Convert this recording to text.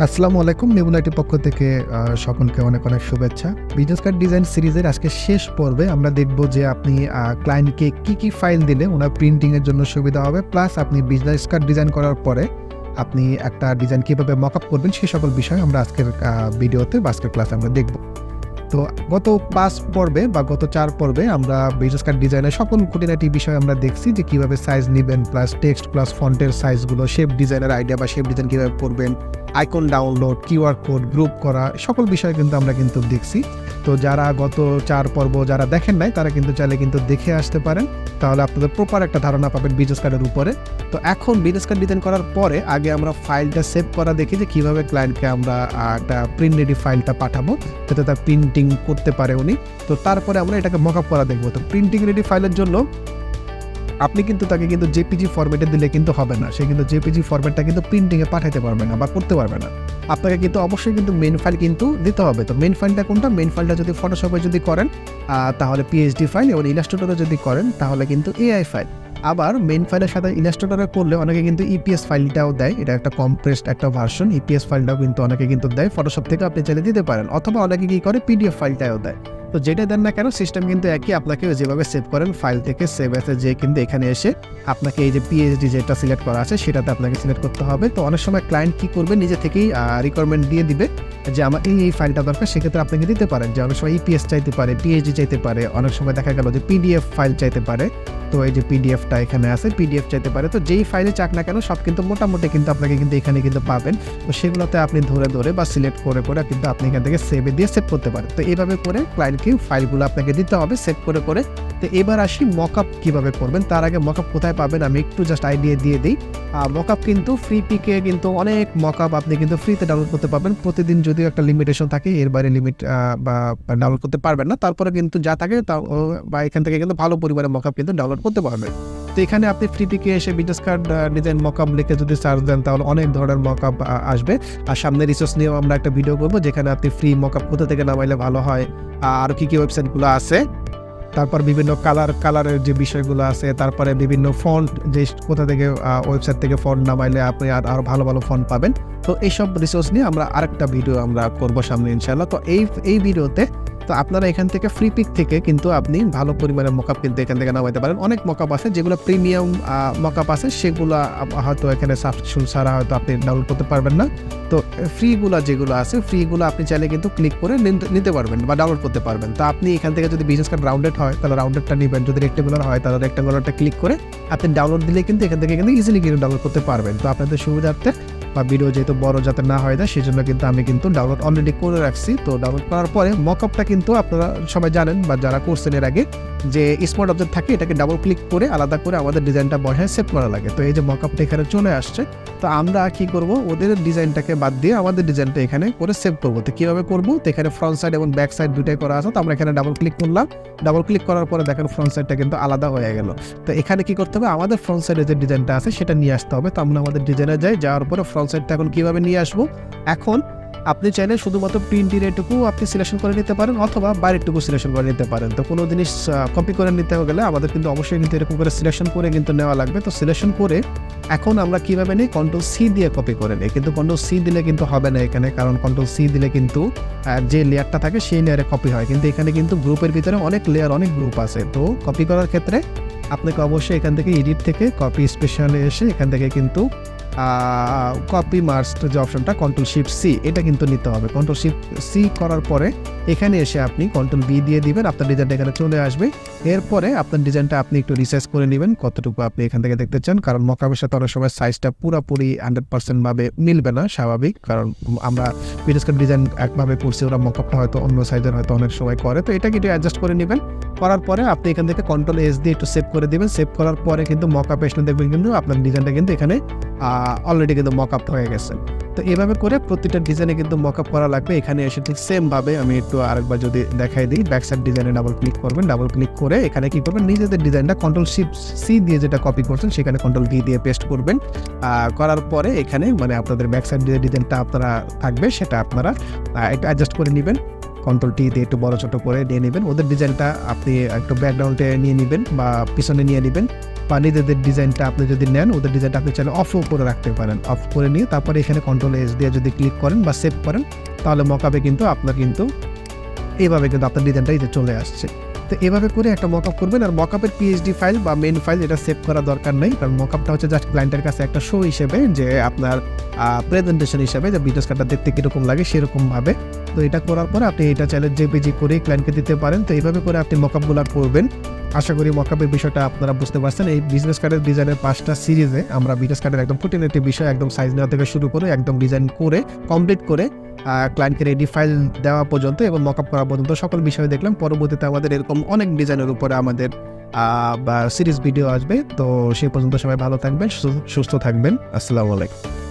আসসালামু আলাইকুম। নেবুলাইটির পক্ষ থেকে সকলকে অনেক, অনেক শুভেচ্ছা। বিজনেস কার্ড ডিজাইন সিরিজের আজকে শেষ পর্বে আমরা দেখব যে আপনি ক্লায়েন্টকে কি ফাইল দিলে উনার প্রিন্টিং এর জন্য সুবিধা হবে। প্লাস আপনি বিজনেস কার্ড ডিজাইন করার পরে আপনি একটা ডিজাইন কিভাবে মকআপ করবেন সে সকল বিষয় আমরা আজকের ভিডিওতে বা আজকের ক্লাসে আমরা দেখব। তো গত ৫ পর্বে বা গত ৪ পর্বে আমরা বিজনেস কার্ড ডিজাইনের সকল খুঁটিনাটি বিষয় আমরা দেখছি যে কিভাবে সাইজ নিবেন, প্লাস টেক্সট প্লাস ফন্টের সাইজগুলো, শেপ ডিজাইনের আইডিয়া বা শেপ ডিজাইন কিভাবে করবেন, icon download, QR code, group করা, সকল বিষয় কিন্তু আমরা কিন্তু দেখছি। তো যারা গত ৪ পর্ব যারা দেখেন নাই তারা কিন্তু চাইলে কিন্তু দেখে আসতে পারেন, তাহলে আপনাদের প্রপার একটা ধারণা পাবেন বিজনেস কার্ডের উপরে। তো এখন বিজনেস কার্ড ডিজাইন করার পরে আগে আমরা ফাইলটা সেভ করা দেখি যে কীভাবে ক্লায়েন্টকে আমরা একটা প্রিন্ট রেডি ফাইলটা পাঠাবো যাতে তার প্রিন্টিং করতে পারে উনি। তো তারপরে আমরা এটাকে মকআপ করা দেখবো। তো প্রিন্টিং রেডি ফাইলের জন্য আপনি কিন্তু তাকে কিন্তু জেপিজি ফরম্যাটে দিলে কিন্তু হবে না, সে কিন্তু জেপিজি ফরম্যাটটা কিন্তু প্রিন্টিংয়ে পাঠাতে পারবে না বা করতে পারবে না। আপনাকে কিন্তু অবশ্যই কিন্তু মেন ফাইল কিন্তু দিতে হবে। তো মেন ফাইলটা কোনটা? মেন ফাইলটা যদি ফটোশপে যদি করেন তাহলে পিএইচডি ফাইল, এবং ইলাস্ট্রেটরে যদি করেন তাহলে কিন্তু এআই ফাইল। আবার মেন ফাইলের সাথে ইলাস্ট্রেটরে করলে অনেকে কিন্তু ইপিএস ফাইলটাও দেয়, এটা একটা কম্প্রেসড একটা ভার্সন। ইপিএস ফাইলটাও কিন্তু অনেকে কিন্তু দেয়, ফটোশপ থেকে আপনি চাইলে দিতে পারেন, অথবা অনেকে কি করে পিডিএফ ফাইলটাও দেয়। তো যেটা দেন না কেন সিস্টেম কিন্তু একই, আপনাকে যেভাবে সেভ করেন ফাইল থেকে সেভ এসে যে কিন্তু এখানে এসে আপনাকে এই যে পিএইচডি যেটা সিলেক্ট করা আছে সেটাতে আপনাকে সিলেক্ট করতে হবে। তো অনেক সময় ক্লায়েন্ট কি করবে, নিজে থেকেই রিকোয়ারমেন্ট দিয়ে দিবে যে আমার এই ফাইলটা দরকার, সেক্ষেত্রে আপনাকে দিতে পারেন। যে অনেক সময় ইপিএস চাইতে পারে, পিএইচডি চাইতে পারে, অনেক সময় দেখা গেল যে পিডিএফ ফাইল চাইতে পারে। তো এই যে পিডিএফটা এখানে আছে, পিডিএফ চাইতে পারে। তো যেই ফাইলে চাক না কেন সব কিন্তু মোটামুটি কিন্তু আপনাকে কিন্তু এখানে কিন্তু পাবেন। তো সেগুলোতে আপনি ধরে ধরে বা সিলেক্ট করে করে কিন্তু আপনি এখান থেকে সেভে দিয়ে সেভ করতে পারেন। তো এইভাবে করে ক্লায়েন্টকে ফাইলগুলো আপনাকে দিতে হবে সেভ করে করে। তো এবার আসি মকআপ কিভাবে করবেন। তার আগে মকআপ কোথায় পাবেন আমি একটু জাস্ট আইডিয়া দিয়ে দিই। মকআপ কিন্তু ফ্রি পিকে কিন্তু অনেক মকআপ আপনি কিন্তু ফ্রিতে ডাউনলোড করতে পারবেন। প্রতিদিন যদিও একটা লিমিটেশন থাকে, এর বাইরে লিমিট বা ডাউনলোড করতে পারবেন না, তারপরে কিন্তু যা থাকে তা বা এখান থেকে কিন্তু ভালো পরিমাণে মকআপ কিন্তু ডাউনলোড করতে পারবেন। তো এখানে আপনি ফ্রি পিকে এসে বিজনেস কার্ড ডিজাইন মকআপ লিখে যদি সার্চ দেন তাহলে অনেক ধরনের মকআপ আসবে। আর সামনে রিসোর্স নিয়েও আমরা একটা ভিডিও করবো যেখানে আপনি ফ্রি মকআপ কোথা থেকে নামাইলে ভালো হয়, আর কি ওয়েবসাইটগুলো আছে, তারপর বিভিন্ন কালারের যে বিষয়গুলো আছে, তারপরে বিভিন্ন ফন্ট যে কোথা থেকে ওয়েবসাইট থেকে ফন্ট নামাইলে আপনি আরও ভালো ভালো ফন্ট পাবেন। তো এইসব রিসোর্স নিয়ে আমরা আরেকটা ভিডিও আমরা করবো সামনে ইনশাআল্লাহ। তো এই ভিডিওতে তো আপনারা এখান থেকে ফ্রি পিক থেকে কিন্তু আপনি ভালো পরিমাণে মকআপ কিন্তু এখান থেকে নামাইতে পারেন। অনেক মকআপ আছে যেগুলো প্রিমিয়াম মকআপ আছে, সেগুলো হয়তো এখানে সাবস্ক্রিপশন ছাড়া হয়তো আপনি ডাউনলোড করতে পারবেন না। তো ফ্রিগুলো যেগুলো আছে ফ্রিগুলো আপনি চাইলে কিন্তু ক্লিক করে নিতে পারবেন বা ডাউনলোড করতে পারবেন। তো আপনি এখান থেকে যদি বিজনেস কার্ড রাউন্ডেড হয় তাহলে রাউন্ডেডটা নেবেন, যদি রেক্টেঙ্গুলার হয় তাহলে রেক্টেঙ্গুলারটা ক্লিক করে আপনি ডাউনলোড দিলে কিন্তু এখান থেকে কিন্তু ইজিলি কিন্তু ডাউনলোড করতে পারবেন। তো আপনাদের সুবিধার্থে বা ভিডিও যেহেতু বড় যাতে না হয় যায় সেই জন্য কিন্তু আমি কিন্তু ডাউনলোড অলরেডি করে রাখছি। তো ডাউনলোড করার পরে মকআপটা কিন্তু আপনারা সবাই জানেন বা যারা করছেন এর আগে যে স্মার্ট অবজেক্ট থাকে, এটাকে ডাবল ক্লিক করে আলাদা করে আমাদের ডিজাইনটা বসায় সেভ করা লাগে। তো এই যে মকআপটা এখানে চলে আসছে, তো আমরা কি করব, ওদের ডিজাইনটাকে বাদ দিয়ে আমাদের ডিজাইনটা এখানে করে সেভ করবো। তো কীভাবে করবো, তো এখানে ফ্রন্ট সাইড এবং ব্যাক সাইড দুটাই করা আছে। তো আমরা এখানে ডাবল ক্লিক করলাম, ডাবল ক্লিক করার পরে দেখেন ফ্রন্ট সাইডটা কিন্তু আলাদা হয়ে গেল। তো এখানে কি করতে হবে, আমাদের ফ্রন্ট সাইডে যে ডিজাইনটা আছে সেটা নিয়ে আসতে হবে। তো আমরা আমাদের ডিজাইনে যাই, যাওয়ার পরে ফ্রন্ট সাইডটা এখন কীভাবে নিয়ে আসবো, এখন আপনি চাইলে শুধুমাত্র প্রিন্টের এটুকু আপনি সিলেকশন করে নিতে পারেন, অথবা বাইরেরটুকু সিলেকশন করে নিতে পারেন। তো কোনো জিনিস কপি করে নিতে গেলে আমাদের কিন্তু অবশ্যই কিন্তু এরকম করে সিলেকশন করে কিন্তু নেওয়া লাগবে। তো সিলেকশন করে এখন আমরা কীভাবে নিই, কন্ট্রোল সি দিয়ে কপি করে নিই। কিন্তু কন্ট্রোল সি দিলে কিন্তু হবে না এখানে, কারণ কন্ট্রোল সি দিলে কিন্তু যে লেয়ারটা থাকে সেই লেয়ারে কপি হয়। কিন্তু এখানে কিন্তু গ্রুপের ভিতরে অনেক লেয়ার, অনেক গ্রুপ আছে। তো কপি করার ক্ষেত্রে আপনাকে অবশ্যই এখান থেকে এডিট থেকে কপি স্পেশালে এসে এখান থেকে কিন্তু কপি মার্কস যে অপশনটা কন্ট্রোল শিফট সি, এটা কিন্তু নিতে হবে। কন্ট্রোল শিফট সি করার পরে এখানে এসে আপনি কন্ট্রোল বি দিয়ে দিবেন, আপনার ডিজাইনটা এখানে চলে আসবে। এরপরে আপনার ডিজাইনটা আপনি একটু রিসাইজ করে নেবেন কতটুকু আপনি এখান থেকে দেখতে চান, কারণ মকআপের সাথে অনেক সময় সাইজটা পুরোপুরি 100% ভাবে মিলবে না, স্বাভাবিক, কারণ আমরা বিজনেস কার্ড ডিজাইন একভাবে করছি, ওরা মকআপটা হয়তো অন্য সাইজের হয়তো অনেক সময় করে। তো এটাকে একটু অ্যাডজাস্ট করে নেবেন। করার পরে আপনি এখান থেকে কন্ট্রোল এস দিয়ে একটু সেভ করে দেবেন। সেভ করার পরে কিন্তু মকআপ এসে দেখবেন কিন্তু আপনার ডিজাইনটা কিন্তু এখানে অলরেডি কিন্তু মকআপ হয়ে গেছে। তো এভাবে করে প্রতিটা ডিজাইনে কিন্তু মকআপ করা লাগবে। এখানে এসে ঠিক সেম ভাবে আমি একটু আরেকবার যদি দেখাই দিই, ব্যাক সাইড ডিজাইনে ডাবল ক্লিক করবেন, ডাবল ক্লিক করে এখানে কি করবেন, নিজেদের ডিজাইনটা কন্ট্রোল শিফট সি দিয়ে যেটা কপি করছেন সেখানে কন্ট্রোল ভি দিয়ে পেস্ট করবেন। করার পরে এখানে মানে আপনাদের ব্যাক সাইড ডিজাইনটা আপনারা থাকবে সেটা আপনারা একটু অ্যাডজাস্ট করে নেবেন। কন্ট্রোল টি দিয়ে একটু বড় ছোট করে নিয়ে নেবেন। ওদের ডিজাইনটা আপনি একটু ব্যাকগ্রাউন্ডে নিয়ে নেবেন বা পিছনে নিয়ে নেবেন। বা নিজেদের ডিজাইনটা আপনি যদি নেন, ওদের ডিজাইনটা আপনি চাইলে অফও করে রাখতে পারেন। অফ করে নিয়ে তারপরে এখানে কন্ট্রোল এস দিয়ে যদি ক্লিক করেন বা সেভ করেন, তাহলে মকআপে কিন্তু আপনার কিন্তু এইভাবে কিন্তু আপনার ডিজাইনটা এই যে চলে আসছে। তো এভাবে করে একটা মকআপ করবেন। আর মকআপের পিএইচডি ফাইল বা মেইন ফাইল এটা সেভ করা দরকার নেই, কারণ মকআপটা হচ্ছে জাস্ট ক্লায়েন্টের কাছে একটা শো হিসেবে, যে আপনার প্রেজেন্টেশন হিসেবে যে ভিডিও কার্ডটা দেখতে কীরকম লাগে সেরকমভাবে। তো এটা করার পরে আপনি এটা চাইলে জেপিজি করে ক্লায়েন্টকে দিতে পারেন। তো এইভাবে করে আপনি মকআপগুলো করবেন। আশা করি মকআপের বিষয়টা আপনারা বুঝতে পারছেন। এই বিজনেস কার্ডের ডিজাইনের 5টা সিরিজে আমরা বিজনেস কার্ডের একদম খুঁটিনাটি বিষয়, একদম সাইজ নেওয়া থেকে শুরু করে একদম ডিজাইন করে কমপ্লিট করে ক্লায়েন্টকে রেডি ফাইল দেওয়া পর্যন্ত এবং মকআপ করা পর্যন্ত সকল বিষয় দেখলাম। পরবর্তীতে আমাদের এরকম অনেক ডিজাইনের উপরে আমাদের সিরিজ ভিডিও আসবে। তো সেই পর্যন্ত সবাই ভালো থাকবেন, সুস্থ থাকবেন। আসসালামু আলাইকুম।